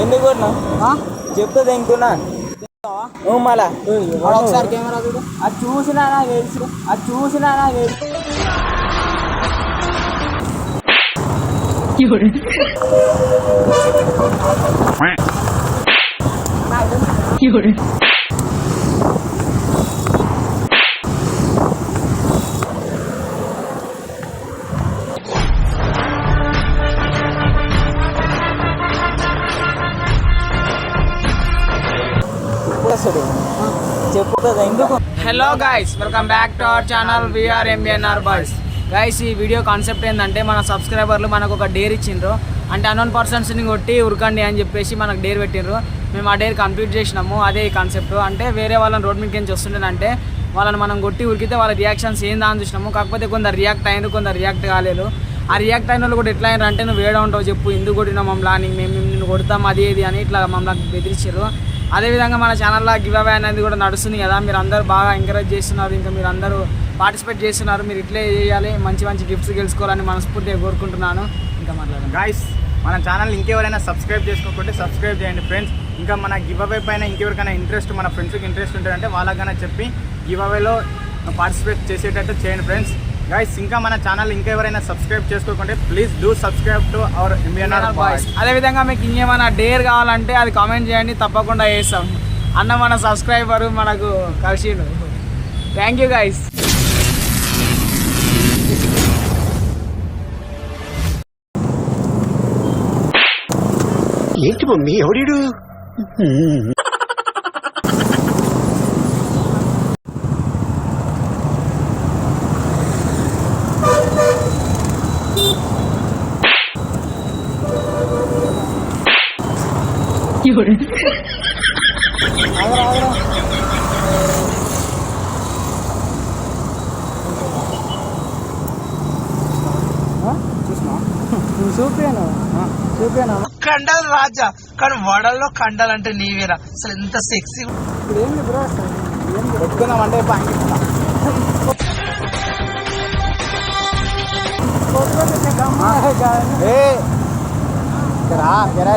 ఎందుకు చెప్తా తింటున్నా మళ్ళా ఒకసారి కెమెరా చూడు. అది చూసినా నాకు తెలుసు ఎందుకు. Hello guys, welcome back to our channel VR MBNR boys. Guys, ఈ వీడియో కాన్సెప్ట్ ఏంటంటే మన సబ్స్క్రైబర్లు మనకు ఒక డేర్ ఇచ్చిండ్రు. అంటే అన్నోన్ పర్సన్స్ని కొట్టి ఉరకండి అని చెప్పేసి మనకు డేర్ పెట్టిండ్రు. మేము ఆ డేర్ కంప్లీట్ చేసినాము. అదే ఈ కాన్సెప్ట్. అంటే వేరే వాళ్ళని రోడ్ మీదకి నుంచి వస్తుండేనంటే వాళ్ళని మనం కొట్టి ఉరికితే వాళ్ళ రియాక్షన్స్ ఏందా అని చూసినాము. కాకపోతే కొందరు రియాక్ట్ అయ్యారు, కొందరు రియాక్ట్ కాలేదు. ఆ రియాక్ట్ అయిన వాళ్ళు కూడా ఎట్లా అయినారు అంటే, నువ్వు వేడ ఉంటావు చెప్పు, ఎందుకు కొట్టినా మమ్మల్ని, మేము నిన్ను కొడతాం అది ఇది అని ఇట్లా మమ్మల్ని బెదిరించారు. అదేవిధంగా మన ఛానల్లో గివ్ అవే అనేది కూడా నడుస్తుంది కదా. మీరు అందరూ బాగా ఎంకరేజ్ చేస్తున్నారు, ఇంకా మీరు అందరూ పార్టిసిపేట్ చేస్తున్నారు. మీరు ఇట్లే చేయాలి, మంచి మంచి గిఫ్ట్స్ గెలుచుకోవాలని మనస్ఫూర్తిగా కోరుకుంటున్నాను. ఇంకా మాట్లాడండి గాయ్స్. మన ఛానల్ ఇంకెవరైనా సబ్స్క్రైబ్ చేసుకోకుంటే సబ్స్క్రైబ్ చేయండి ఫ్రెండ్స్. ఇంకా మన గివ్ అవే పైన ఇంకెవరికైనా ఇంట్రెస్ట్, మన ఫ్రెండ్స్కి ఇంట్రెస్ట్ ఉంటుందంటే వాళ్ళకైనా చెప్పి గివ్ అవేలో పార్టిసిపేట్ చేసేటట్టు చేయండి ఫ్రెండ్స్. గైస్, ఇంకా మన ఛానల్ ఇంకెవరైనా సబ్స్క్రైబ్ చేసుకోకుంటే please do subscribe to our MBNR boys. అదేవిధంగా మీకు ఇంకేమైనా డేర్ కావాలంటే అది కామెంట్ చేయండి, తప్పకుండా చేస్తాం. అన్న మన సబ్స్క్రైబరు మనకు కలిసిండు. Thank you guys. ఏంటి మమ్మీ ఎవడు చూపాను కండలు రాజా, కానీ వడల్లో కండలు అంటే నీవేరా. అసలు ఎంత సెక్సీ. ఇప్పుడు ఏంది బ్రో, పెట్టుకుందాం అంటే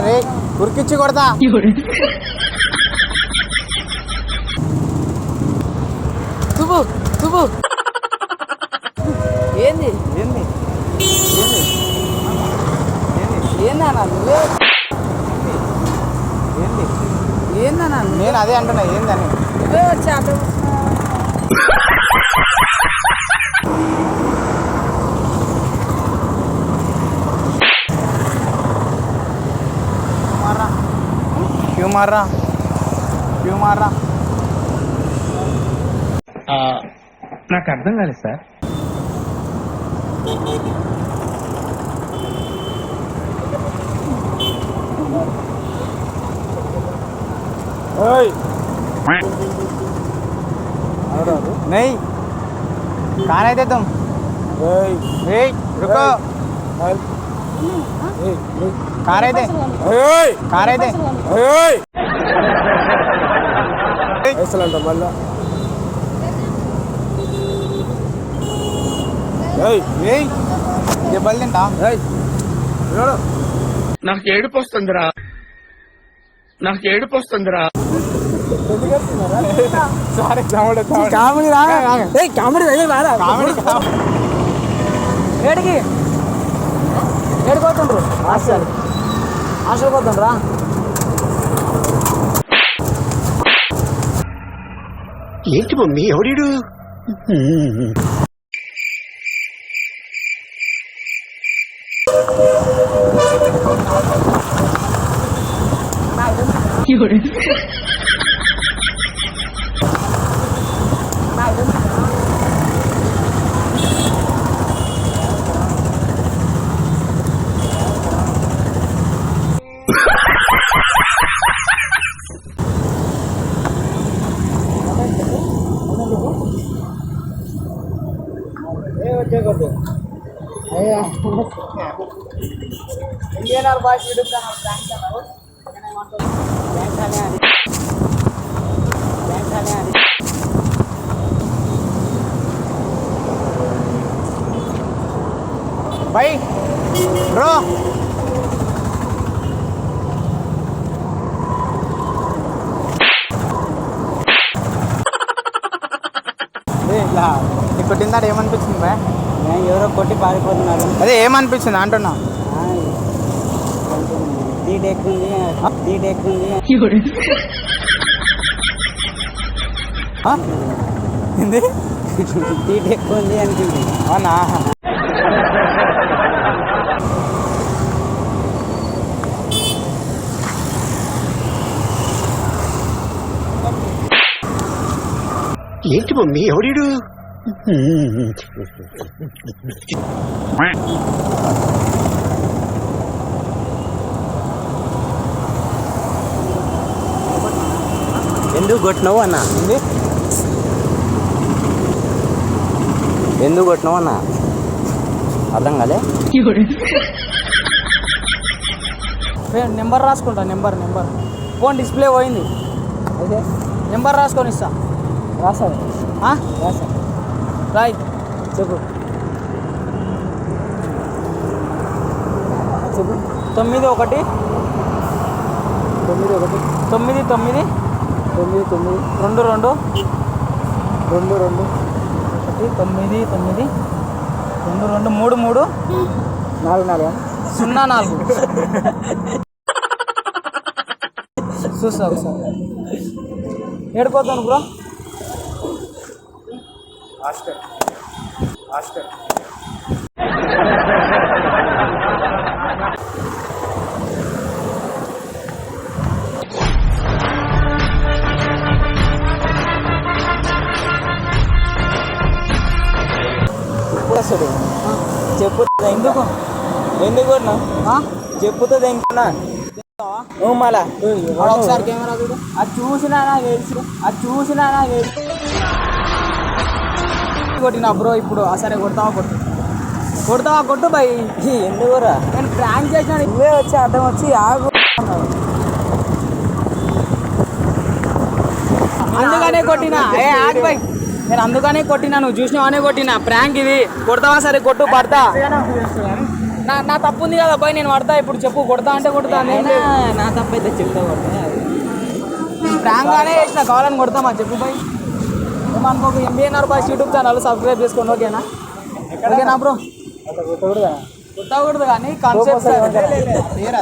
రే ఉరికిచ్చి కొడతా. శుభు ఏంది ఏంది ఏందన్నా నువ్వే ఏందన్నా నేను అదే అంటున్నా, ఏందని నువ్వే వచ్చి అక్కడ క్యూ మార్రా. నాకు అర్థం కాలేదు సార్. नहीं कहाँ रहते तुम? रुको, कहाँ रहते? कहाँ रहते? మళ్ళా దెబ్బలు తింటా. నాకు ఏడుపు వస్తుందిరా. ఏడికి ఏడుకోతుండ్రు హాస్టల్ పోతుండ్రా. ఏంటి మమ్మీ ఎవడు ఎంబీఎన్ఆర్ బాయ్స్ యూట్యూబ్ ఛానల్ भाई ब्रो కొట్టిందాడు ఏమనిపించింది భయ? ఎవరో కొట్టి పారిపోతున్నారు. అదే ఏమనిపించింది అంటున్నా? కొంచెం హీట్ ఎక్కుంది. ఏంది? హీట్ ఎక్కువ ఉంది అనిపించింది. అవునా? ఏంటి మమ్మీ ఎవడీడు? ఎందుకు కొట్టినావు అన్న? ఎందుకు కొట్టినావు అన్న? అర్థం కాలే. నెంబర్ రాసుకుంటా. నెంబర్ ఫోన్ డిస్ప్లే పోయింది. అయితే నెంబర్ రాసుకొని ఇస్తా. రాసాడు. రాయ్ చెప్పు. 91 9 1 99 9 9 22 2 2 1 9 9 22 33 4 04 చూస్తా ఒకసారి. ఏడుకోతాను బ్రో. హాస్టల్ వస్తాడు. చెప్పు. ఎందుకు కొట్టినావు? చెప్పుతో తెంకున్నా. మళ్ళా ఒకసారి కెమెరా చూడు. అది చూసినా నాకు తెలుసు. కొట్టినా బ్రో. ఇప్పుడు సరే కొడతావా కొట్టు బై. ఎందుకురా? నేను ప్రాంక్ చేసినా. నువ్వే వచ్చి అడ్డం వచ్చి ఆగు. అందుకనే కొట్టినా. ఆగు బై. నేను అందుకనే కొట్టినా. నువ్వు చూసినావనే కొట్టినా. ప్రాంక్ ఇది. కొడతావా? సరే కొట్టు. పడతా. నా తప్పు ఉంది కదా బై. నేను పడతా. ఇప్పుడు చెప్పు. కొడతా అంటే కొడతా. నా తప్పైతే చెప్తావు. ప్రాంక్ గానే చేసిన. కావాలని కొడతామా? చెప్పు బై. ఏమనుకోకు. MBNR boys YouTube channel subscribe చేసుకోండి. ఓకేనా బ్రో? కొట్టకూడదు కానీ కాన్సెప్ట్.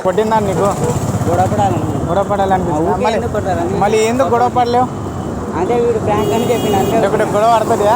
కొట్టిందా నీకు? గొడవపడాలనిపిస్తుంది. ఎందుకు కొట్టారని? మళ్ళీ ఎందుకు గొడవ పడలేవు? అంటే వీడు ప్రాంక్ అని చెప్పిన. ఇప్పుడు గొడవ పడుతుందా?